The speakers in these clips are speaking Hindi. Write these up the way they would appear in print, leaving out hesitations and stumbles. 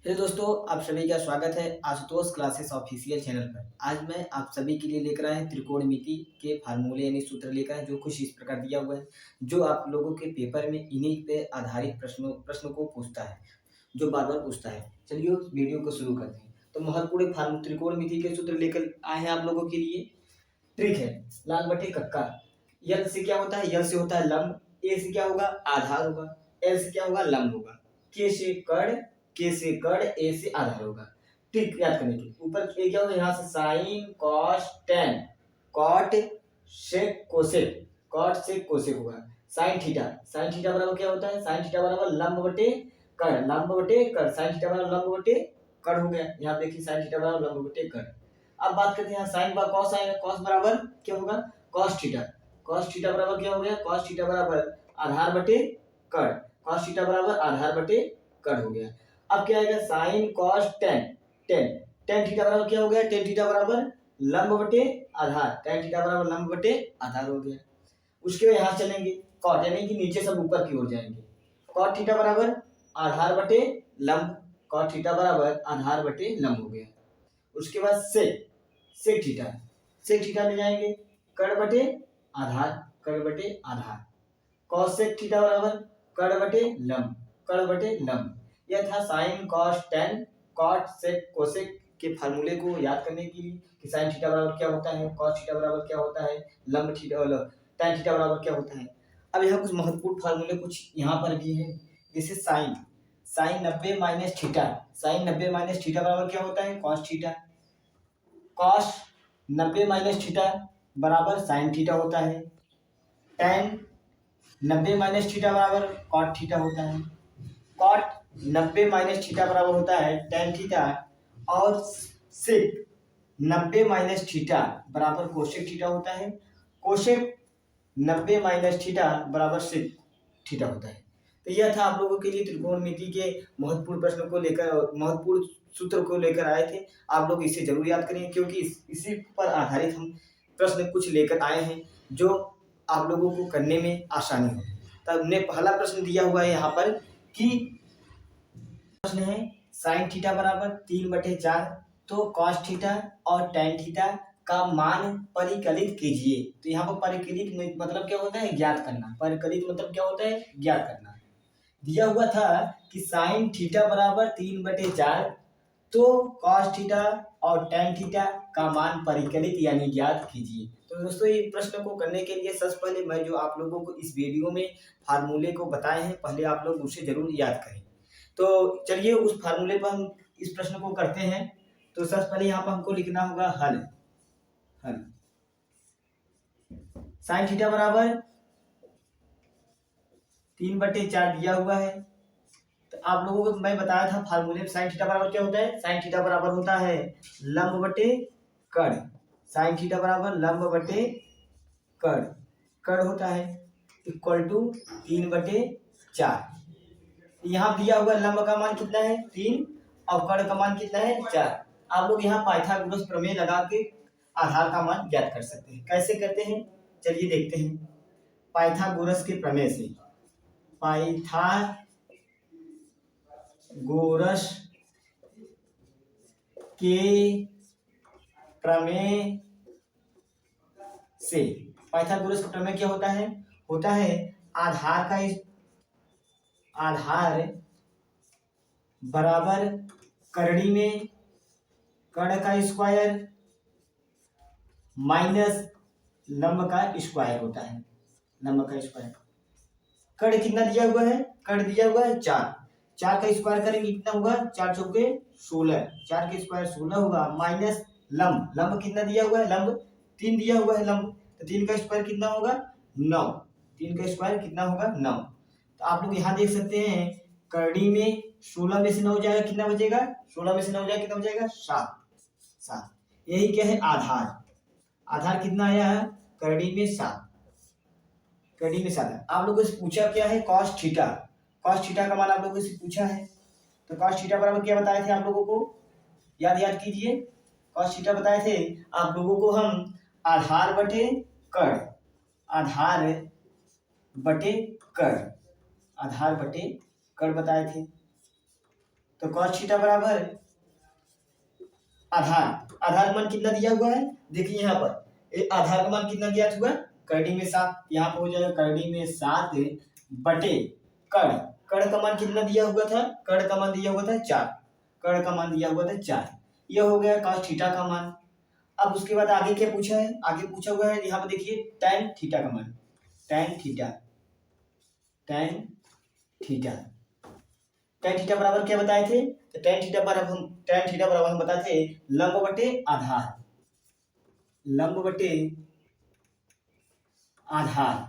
हेलो दोस्तों, आप सभी का स्वागत है आशुतोष क्लासेस ऑफिशियल चैनल पर। आज मैं आप सभी के लिए लेकर आया त्रिकोणमिति के फार्मूले यानी सूत्र लेकर आया, जो कुछ इस प्रकार दिया हुआ है, जो आप लोगों के पेपर में इन्हीं पे आधारित प्रश्नों को पूछता है, जो बार-बार पूछता है। चलिए उस वीडियो को शुरू करते हैं। तो महत्वपूर्ण त्रिकोणमिति के सूत्र लेकर आए हैं आप लोगों के लिए। ट्रिक है लाल बटे कक्का। यल से क्या होता है? यल से होता है लंब। ए से क्या होगा? आधार होगा। एल से क्या होगा? लंब होगा। के से कड़, ए से आधार होगा। ट्रिक याद करने की, ऊपर ए क्या होगा? यहाँ से sine cos tan, cot sec cosec, cot sec cosec होगा। साइन थीटा बराबर क्या होता है? साइन थीटा बराबर लंब बटे कड़, लंब बटे कड़। साइन थीटा बराबर लंब बटे कड़ हो गया। यहाँ देखिए साइन थीटा बराबर लंब बटे कड़। अब बात करते हैं साइन बार कॉस आएगा। कॉस बराबर क्या होगा? Cos theta. कॉस थीटा बराबर क्या हो गया? कॉस थीटा बराबर आधार बटे कड़। कॉस थीटा बराबर आधार बटे कड़ हो गया। अब क्या आएगा? Sign cos ten, ten tan theta बराबर क्या हो गया? टेन थीटा बराबर लंब बटे आधार। टेन थीटा बराबर लंब बटे आधार हो गया। उसके बाद यहाँ चलेंगे कॉट, यानी कि नीचे सब ऊपर की ओर जाएंगे। कॉट थीटा बराबर आधार बटे लंब, कॉट थीटा बराबर आधार बटे लंब हो गया। उसके बाद सेक थीटा में जाएंगे, कड़ बटे आधार, कड़ बटे आधार। कॉस सेक थीटा बराबर कड़ बटे लंब, कड़ बटे लंब। यह था sine cos tan cot sec cosec के फार्मूले को याद करने के लिए कि साइन थीटा बराबर क्या होता है, कॉस थीटा बराबर क्या होता है, लंब थीटा टेन थीटा बराबर क्या होता है। अब यहाँ कुछ महत्वपूर्ण फार्मूले कुछ यहाँ पर भी है, जैसे sine sine 90 minus theta, sine 90 minus theta बराबर क्या होता है? Cos theta. Cos 90 minus theta बराबर साइन थीटा होता है। टेन 90 माइनस थीटा बराबर कॉट थीटा होता है। कॉट 90 माइनस थीटा बराबर होता है टेन थीटा। और सेक 90 माइनस थीटा बराबर कोसेक थीटा होता है। कोसेक 90 माइनस थीटा बराबर सेक थीटा होता है। तो यह था आप लोगों के लिए त्रिकोणमिति के महत्वपूर्ण प्रश्नों को लेकर, महत्वपूर्ण सूत्र को लेकर आए थे। आप लोग इसे जरूर याद करें, क्योंकि इसी पर आधारित हम प्रश्न कुछ लेकर आए हैं जो आप लोगों को करने में आसानी हो। तब हमने पहला प्रश्न दिया हुआ है यहाँ पर कि प्रश्न है साइन थीटा बराबर 3/4, तो कॉस थीटा और टेन थीटा का मान परिकलित कीजिए। तो यहाँ पर परिकलित मतलब क्या होता है? ज्ञात करना। परिकलित मतलब क्या होता है? ज्ञात करना। दिया हुआ था कि साइन थीटा बराबर 3/4, तो कॉस थीटा और टेन थीटा का मान परिकलित यानी ज्ञात कीजिए। तो दोस्तों ये प्रश्न को करने के लिए सबसे पहले मैं जो आप लोगों को इस वीडियो में फार्मूले को बताए हैं, पहले आप लोग उसे जरूर याद करें। तो चलिए उस फार्मूले पर हम इस प्रश्न को करते हैं। तो सबसे पहले यहाँ पर हमको लिखना होगा हल। हल साइन थीटा बराबर 3/4 दिया हुआ है। तो आप लोगों को मैं बताया था फार्मूले में साइन थीटा बराबर क्या होता है? साइन थीटा बराबर होता है लंब बटे कड़। साइन थीटा बराबर लंब बटे कड़, कड़ होता है इक्वल टू 3/4। यहाँ दिया हुआ लंब का मान कितना है? 3, और कड़ का मान कितना है? 4। आप लोग यहाँ पाइथागोरस प्रमेय लगा के आधार का मान ज्ञात कर सकते हैं। कैसे करते हैं चलिए देखते हैं। पाइथागोरस के प्रमेय से, पाइथागोरस के प्रमेय से, पाइथागोरस का प्रमेय क्या होता है? होता है आधार बराबर करड़ी में कड़ का स्क्वायर माइनस लंब का स्क्वायर होता है। लंब का स्क्वायर, कड़ कितना दिया हुआ है? कड़ दिया हुआ है 4, 4 का स्क्वायर करेंगे कितना होगा? 4 चौके 16, 4 के स्क्वायर 16 होगा, माइनस लंब, लंब कितना दिया हुआ है? लंब 3 दिया हुआ है लंब, तो 3 का स्क्वायर कितना होगा? 9, 3 का स्क्वायर कितना होगा? 9। तो आप लोग यहाँ देख सकते हैं करड़ी में 16 में से 9 जाएगा कितना बचेगा? 16 में से 9 जाएगा कितना बचेगा? 7। यही क्या है? आधार। आधार कितना आया है? करड़ी में 7, करड़ी में 7 है। आप लोगों से पूछा क्या है? Cos theta. कॉस थीटा का मान आप लोगों से पूछा है। तो कॉस थीटा बराबर क्या बताए थे आप लोगों को? याद कीजिए। कॉस थीटा बताए थे आप लोगों को हम आधार बटे कड़, आधार बटे कड़, आधार बटे कड़ बताए थे। तो cos थीटा बराबर आधार, आधार मान कितना दिया हुआ है, देखिए यहाँ पर ये आधार का मान कितना दिया हुआ है, करड़ी में 7, यहाँ पर हो जाएगा करड़ी में 7 बटे कड़, कड़ का मान कितना दिया हुआ था, कड़ का मान दिया हुआ था 4, कड़ का मान दिया हुआ था 4, यह हो गया cos थीटा का मान। अब उसके बाद आगे क्या पूछा है, आगे पूछा हुआ है यहाँ पर देखिए tan थीटा का मान, tan theta, tan theta, tan theta बराबर क्या बताए थे, तो tan थीटा बराबर हम बताए थे लंब बटे आधार, लंब बटे आधार,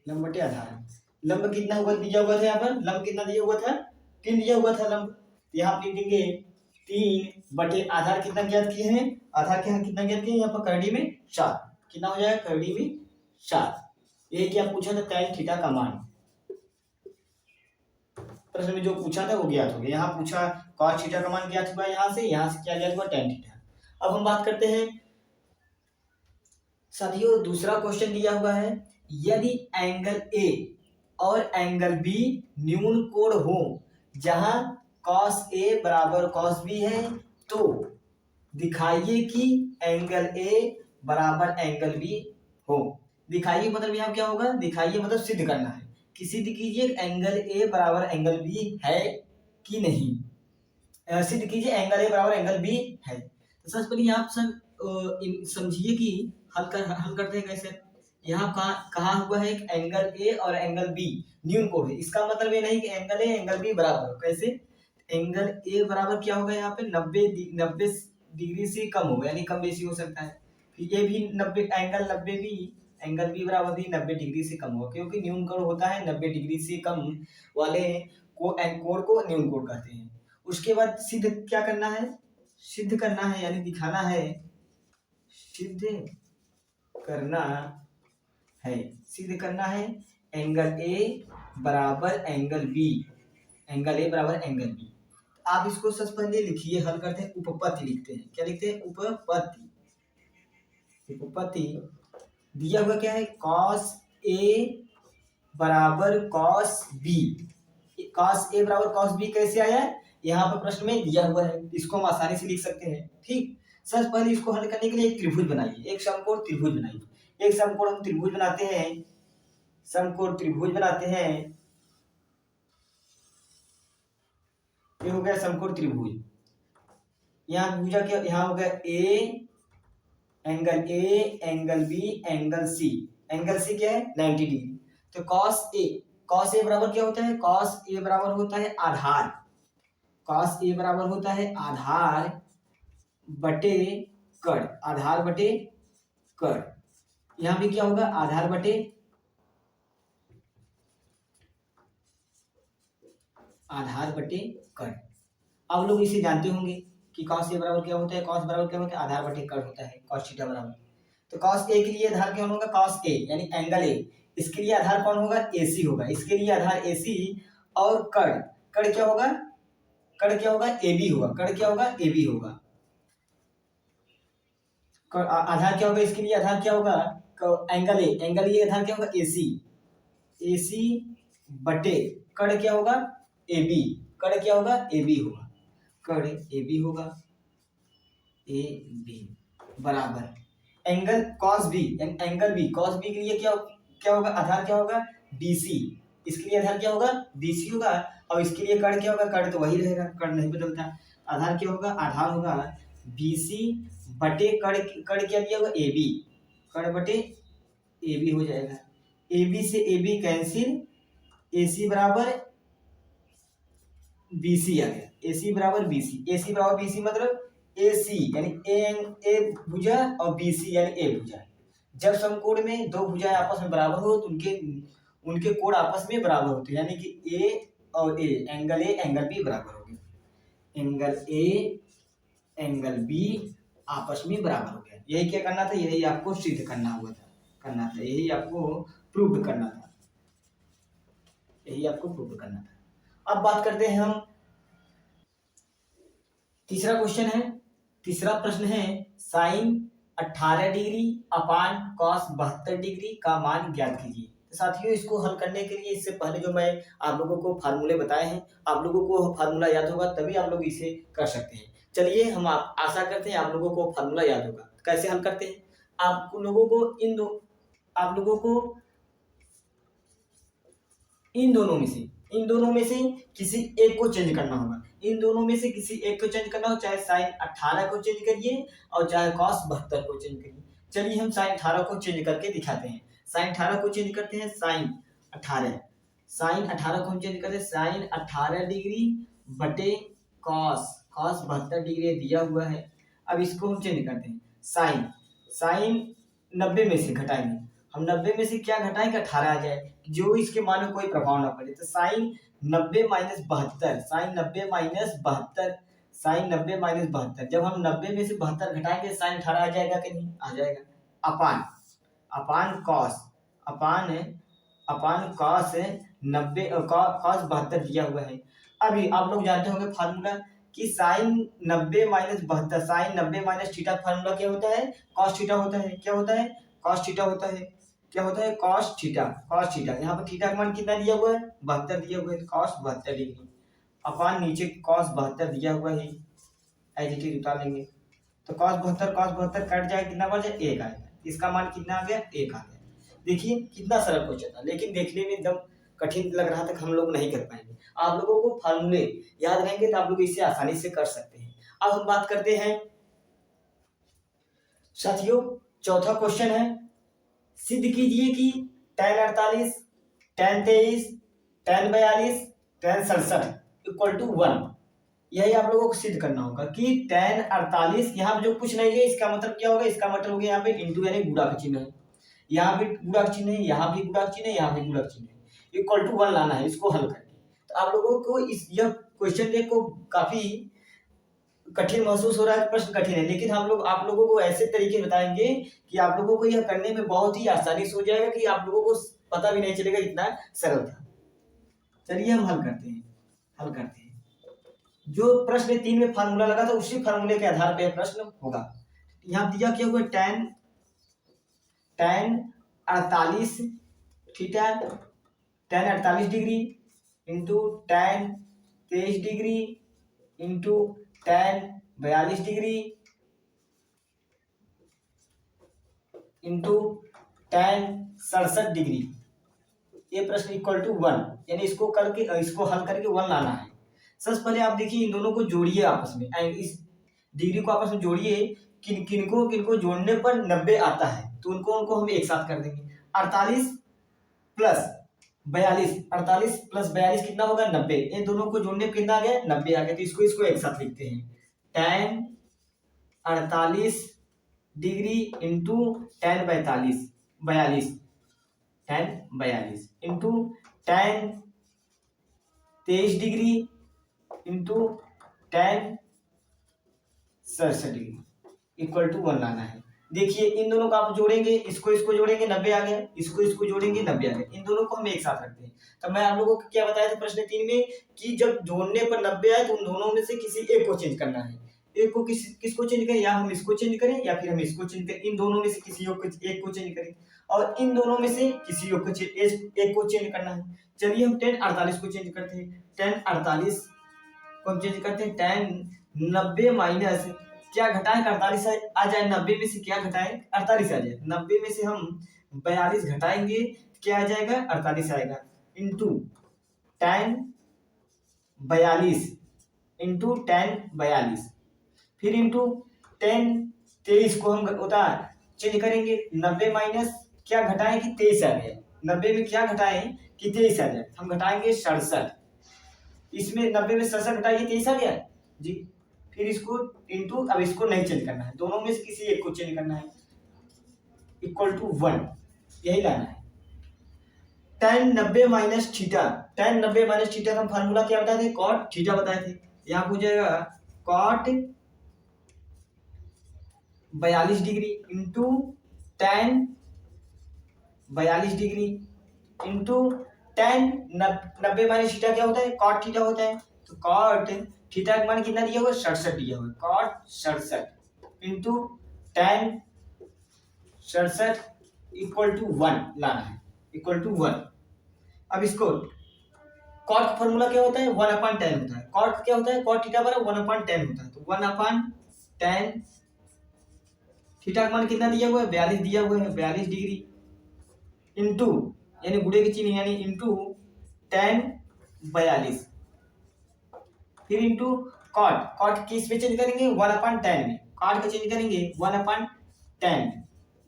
लंब बटे आधार। लंब कितना हुआ दिया हुआ था यहाँ पर, लंब कितना दिया हुआ था, 3 दिया हुआ था लंब, यहाँ पर लिख देंगे 3 बटे आधार कितना ज्ञात किए हैं, आधार क्या कितना ज्ञात किए यहाँ पर करड़ी में 4, कितना हो जाएगा करड़ी में 4। ये क्या पूछा था, tan थीटा का मान, प्रश्न में जो पूछा था वो ज्ञात हो गया, यहाँ पूछा cos थीटा का मान ज्ञात हुआ, यहाँ से क्या ज्ञात हुआ, tan थीटा। अब हम बात करते हैं साथियों, दूसरा क्वेश्चन दिया हुआ है, यदि एंगल ए और एंगल बी न्यून कोण हो, जहां cos ए बराबर cos बी है, तो दिखाइए कि एंगल ए बराबर एंगल बी हो। दिखाइए मतलब यहाँ क्या होगा, दिखाइए मतलब सिद्ध करना है कि सिद्ध कीजिए एंगल ए बराबर एंगल बी है कि नहीं, सिद्ध कीजिए एंगल ए बराबर एंगल बी है। तो सबसे पहले आप सब समझिए कि हल करते हैं कैसे। यहाँ कहा हुआ है कि एंगल ए और एंगल बी न्यून कोण है, इसका मतलब ये नहीं कि एंगल ए एंगल बी बराबर हो, कैसे, एंगल ए बराबर क्या होगा यहाँ पे 90 डिग्री से कम होगा, यानी कम बेसी हो सकता है, फिर ये भी 90 एंगल बी बराबर भी 90 डिग्री से कम होगा, क्योंकि न्यून कोण होता है 90 डिग्री से कम वाले कोण को न्यून कोण कहते हैं। उसके बाद सिद्ध क्या करना है, सिद्ध करना है यानी दिखाना है, सिद्ध करना है, सिद्ध करना है एंगल ए बराबर एंगल बी, एंगल ए बराबर एंगल बी। आप इसको सबसे पहले लिखिए, हल करते हैं, उपपत्ति लिखते हैं, क्या लिखते हैं, उपपत्ति। उपपत्ति दिया हुआ क्या है, cos ए बराबर cos बी, cos ए बराबर cos बी कैसे आया है, यहाँ पर प्रश्न में दिया हुआ है, इसको हम आसानी से लिख सकते हैं। ठीक, सबसे पहले इसको हल करने के लिए एक त्रिभुज बनाइए, एक समकोण त्रिभुज बनाइए, एक समकोण हम त्रिभुज बनाते हैं, समकोण त्रिभुज बनाते हैं, ये हो गया समकोण त्रिभुज। यहाँ भुजा क्या, यहाँ हो गया A, angle B, angle C, angle C क्या है 90 डिग्री। तो cos ए बराबर क्या होता है, cos ए बराबर होता है आधार, cos ए बराबर होता है आधार बटे कड़, आधार बटे कड़, यहाँ भी क्या होगा आधार बटे कड़। अब लोग इसे जानते होंगे कि cos ए बराबर क्या होता है, cos बराबर क्या होता है आधार बटे कड़ होता है, cos थीटा बराबर। तो cos ए के लिए आधार क्या होगा, cos ए यानी एंगल ए, इसके लिए आधार कौन होगा, AC होगा, इसके लिए आधार AC, और कड़ क्या होगा, कड़ क्या होगा AB होगा, कड़ क्या होगा AB होगा, आधार क्या होगा इसके लिए, आधार क्या होगा एंगल ए आधार क्या होगा AC बटे कड़ क्या होगा AB, कड़ क्या होगा AB होगा, कड़ AB होगा, AB बराबर angle cos B, angle B, cos B के लिए क्या होगा आधार क्या होगा BC, इसके लिए आधार क्या होगा BC होगा, और इसके लिए कड़ क्या होगा, कड़ तो वही रहेगा, कड़ नहीं बदलता, आधार क्या होगा, आधार होगा BC बटे कड़ क्या दिया होगा AB, कड़ बटे AB हो जाएगा, AB से AB कैंसिल, AC बराबर BC आ गया, AC बराबर BC मतलब AC यानी ए भुजा और BC यानी ए भुजा। जब समकोण में दो भुजाएं आपस में बराबर हो तो उनके कोण आपस में बराबर होते हैं, यानी कि ए और ए, एंगल ए एंगल बी बराबर हो गया, एंगल ए एंगल बी आपस में बराबर हो गया। यही क्या करना था, यही आपको सिद्ध करना था, यही आपको प्रूव करना था, यही आपको प्रूव करना था। अब बात करते हैं हम तीसरा क्वेश्चन है, तीसरा प्रश्न है sine 18 degree upon cos 72 degree का मान ज्ञात कीजिए। तो साथियों इसको हल करने के लिए इससे पहले जो मैं आप लोगों को फार्मूले बताए हैं, आप लोगों को फार्मूला याद होगा तभी आप लोग इसे कर सकते हैं। चलिए हम आप आशा करते हैं आप लोगों को फार्मूला याद होगा। कैसे हल करते हैं, आप लोगों को इन दोनों में से किसी एक को चेंज करना होगा। इन दोनों में से किसी एक को चेंज करना हो, चाहे साइन 18 को चेंज करिए और चाहे कॉस 72 को चेंज करिए। चलिए हम साइन 18 को चेंज करके दिखाते हैं। साइन 18 को चेंज करते हैं, साइन 18 को हम चेंज करते हैं, साइन 18 डिग्री बटे कॉस 72 डिग्री दिया हुआ है। अब इसको हम चेंज करते हैं, साइन 90 में से घटाएंगे, हम 90 में से क्या घटाएंगे, 18 आ जाए, जो इसके मान में कोई प्रभाव ना पड़े। तो साइन 90 माइनस 72, साइन 90 माइनस 72, जब हम 90 में से 72 घटाएंगे साइन 18 आ जाएगा कि नहीं, आ जाएगा। अपान कॉस 90 कॉस 72 दिया हुआ है। अभी आप लोग जानते होंगे फार्मूला कि sine 90 minus 72, sine 90 minus theta formula क्या होता है, कॉस थीटा होता है। क्या होता है, कॉस थीटा होता है। क्या होता है, कॉस थीटा। यहाँ पर थीटा का मान कितना दिया हुआ है, 72 दिया हुआ है, कॉस 72 डिग्री अपान नीचे कॉस 72 दिया हुआ है, एज इट इज उतार लेंगे। तो कॉस 72 कट जाए, कितना बच जाए, 1 आएगा। इसका मान कितना आ गया, 1 आ गया। देखिए कितना सरल क्वेश्चन था, लेकिन देखने में एकदम कठिन लग रहा था कि हम लोग नहीं कर पाएंगे। आप लोगों को फार्मूले याद रहेंगे तो आप लोग इसे आसानी से कर सकते हैं। अब हम बात करते हैं साथियों, चौथा क्वेश्चन है, सिद्ध कीजिए कि tan 48, tan 23, tan 42, tan 67 equal to 1। यही आप लोगों को सिद्ध करना होगा कि tan 48, यहाँ पे जो कुछ नहीं है इसका मतलब क्या होगा, इसका मतलब हो गया यहाँ पे इंटू यानी गुणा का चिन्ह है, यहाँ भी गुणा का चिन्ह है, यहाँ भी गुणा का चिन्ह है, यहाँ भी गुणा का चिन्ह है, इक्वल टू 1 लाना है इसको हल करके। तो आप लोगों को यह क्वेश्चन देखो काफी कठिन महसूस हो रहा है, प्रश्न कठिन है, लेकिन हम लोग आप लोगों को ऐसे तरीके बताएंगे कि आप लोगों को यह करने में बहुत ही आसानी से हो जाएगा कि आप लोगों को पता भी नहीं चलेगा इतना सरल था। चलिए हम हल करते हैं। जो प्रश्न 3 में फार्मूला लगा था उसी फार्मूले के आधार पर प्रश्न होगा। यहाँ दिया क्या हुआ, tan 48 theta, tan 48 degree into tan 23 degree into tan 42 degree into tan 67 degree. ये प्रश्न इक्वल टू 1, यानी इसको हल करके 1 लाना है। सबसे पहले आप देखिए इन दोनों को जोड़िए आपस में, इस डिग्री को आपस में जोड़िए। किनको जोड़ने पर 90 आता है तो उनको हम एक साथ कर देंगे। 48 प्लस 42 कितना होगा, 90। इन दोनों को जोड़ने पर कितना आ गया, 90 आ गया। तो इसको एक साथ लिखते हैं, tan 48 degree into tan 42 into tan 23 degree into tan 67 degree equal to 1 लाना है। देखिए इन दोनों को आप जोड़ेंगे, इसको जोड़ेंगे, 90 आ गया, इसको जोड़ेंगे, 90 आ गया। इन दोनों को हम एक साथ रखते हैं। तो मैं आप लोगों को क्या बताया था प्रश्न 3 में कि जब जोड़ने पर 90 आए तो उन दोनों में से किसी एक को चेंज करना है। एक को किसको चेंज करें, या हम इसको चेंज करें या फिर हम इसको चेंज करें। इन दोनों में से किसी एक को चेंज करें और इन दोनों में से किसी एक को चेंज करना है। चलिए हम tan 48 को चेंज करते हैं। tan 48 को हम चेंज करते हैं, tan 90 माइनस क्या घटाएं, 48 आ जाए, 90 में से क्या घटाएं, 48 आ जाए। 90 में से हम 42 घटाएंगे, क्या आ जाएगा, 48 आएगा, इंटू tan 42 फिर इंटू tan 23 को हम चेंज करेंगे। 90 माइनस क्या घटाएं कि 23 आ गया, 90 में क्या घटाएं कि 23 आ जाए, हम घटाएंगे 67। इसमें 90 में 67 घटाएंगे, 23 आ गया जी। फिर इसको इंटू, अब इसको नहीं चेंज करना है, दोनों में से किसी एक को चेंज करना है, इक्वल टू 1, यही लाना है। tan 90 माइनस थीटा, का हम फार्मूला क्या बताए थे, cot थीटा बताए थे। यहाँ हो जाएगा cot 42 degree into tan 42 degree into tan 90 minus theta क्या होता है, cot थीटा होता है। तो cot थीटा का मान कितना दिया हुआ है, 67 दिया हुआ है, cot 67 into tan 67 equal to 1 लाना है। Equal to 1। अब इसको कॉट का फॉर्मूला क्या होता है, 1/10 होता है। कॉट क्या होता है, कॉट थीटा बराबर 1/10 होता है। तो 1/10 थीटा का मान कितना दिया हुआ है, 42 दिया हुआ है, 42 डिग्री इंटू यानी गुणे की चिन्ह यानी इंटू tan 42, फिर इंटू कॉट। कॉट किस में चेंज करेंगे, 1/10 में। कॉट का चेंज करेंगे 1/10,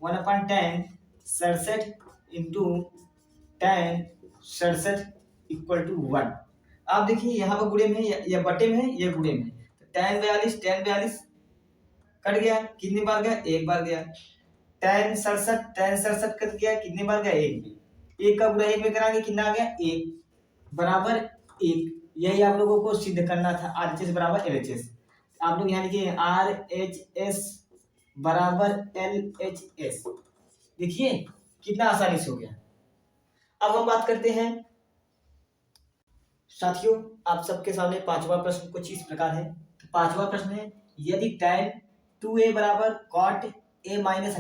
1/10 67 इंटू tan 67 इक्वल टू 1। आप देखिए यहाँ पर गुणे में है या बटे में है, ये गुणे में है। तो tan 42 कट गया, कितनी बार गया, एक बार गया। tan 67 कट गया, कितनी बार गया, एक भी। एक का गुणा एक में कराएंगे, कितना आ गया, एक बराबर एक। यही आप लोगों को सिद्ध करना था, RHS बराबर LHS। आप लोग यहाँ लिखिए RHS बराबर LHS। देखिए कितना आसानी से हो गया। अब हम बात करते हैं साथियों, आप सबके सामने पांचवा प्रश्न कुछ इस प्रकार है। तो पांचवा प्रश्न है, यदि tan 2a बराबर cot a माइनस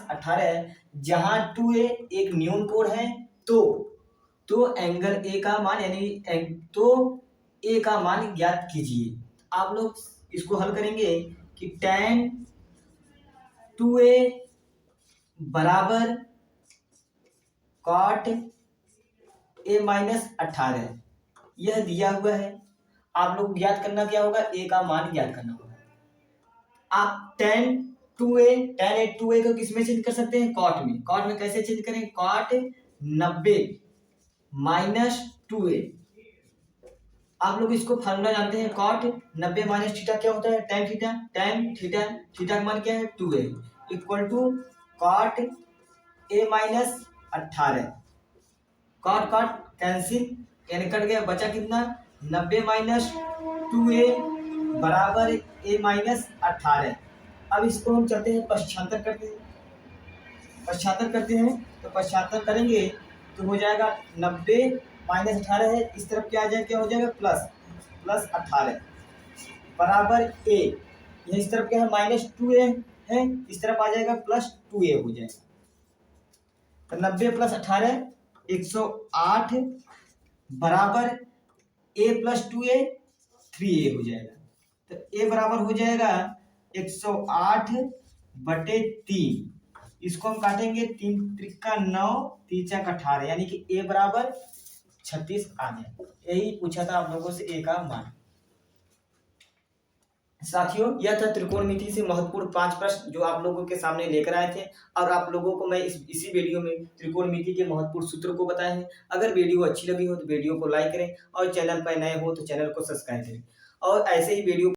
18 जहां 2a एक न्यून कोण है तो एंगल a का मान यानी तो a का मान ज्ञात कीजिए। आप लोग इसको हल करेंगे कि tan 2a बराबर cot a माइनस 18 यह दिया हुआ है। आप लोग ज्ञात करना क्या होगा, a का मान ज्ञात करना होगा। आप tan 2a को किस में चेंज कर सकते हैं, cot में। cot में कैसे चेंज करें, cot 90 माइनस 2a। आप लोग इसको फार्मूला जानते हैं, cot 90 माइनस थीटा क्या होता है, tan थीटा। थीटा का मान क्या है, 2a equal to cot a minus 18। Cot cancel यानी कट गया, बचा कितना, 90 माइनस 2a बराबर a माइनस 18। अब इसको हम चलते हैं पश्चांतर करते हैं। तो पश्चांतर करेंगे तो हो जाएगा 90 माइनस 18 है, इस तरफ क्या आ जाएगा, क्या हो जाएगा, प्लस 18 बराबर a। यह इस तरफ क्या है, माइनस 2a है, इस तरफ आ जाएगा प्लस 2a हो जाएगा। तो 90 प्लस 18 108 बराबर a प्लस 2a 3a हो जाएगा। तो a बराबर हो जाएगा 108 बटे 3। इसको हम काटेंगे, 3 त्रिका 9 3 चौक 18 यानी कि a बराबर 36 आ गया। यही पूछा था आप लोगों से a का मान। साथियों, यह था त्रिकोणमिति से महत्वपूर्ण 5 प्रश्न जो आप लोगों के सामने लेकर आए थे और आप लोगों को मैं इसी वीडियो में त्रिकोणमिति के महत्वपूर्ण सूत्र को बताए हैं। अगर वीडियो अच्छी लगी हो तो वीडियो को लाइक करें और चैनल पर नए हो तो चैनल को सब्सक्राइब करें और ऐसे ही वीडियो